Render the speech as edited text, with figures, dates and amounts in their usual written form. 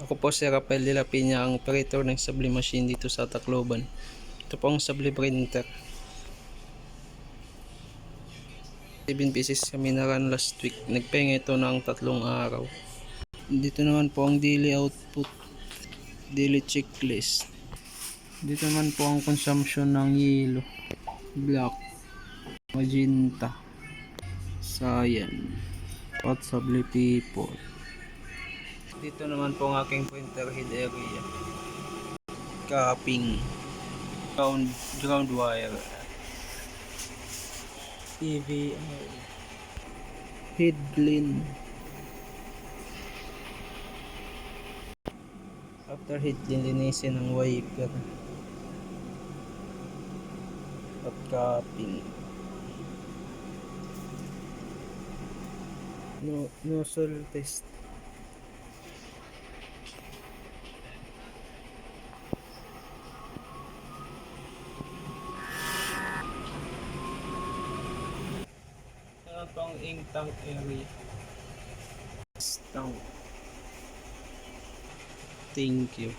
Ako po si Rafael de la Peña, ang operator ng Sublime Machine dito sa Tacloban. Ito po ang Sublime printer. 7 pieces kami na run last week. Nagpahinga ito ng 3 araw. Dito naman po ang daily output, daily checklist. Dito naman po ang consumption ng yellow, black, magenta, cyan, at Sublime people. Dito naman po ang aking printer head area. Capping, ground wire, EVR, headline. After headline, linisin ng wiper at capping. Nozzle test. Ito ang ink tank area. Tank. Thank you.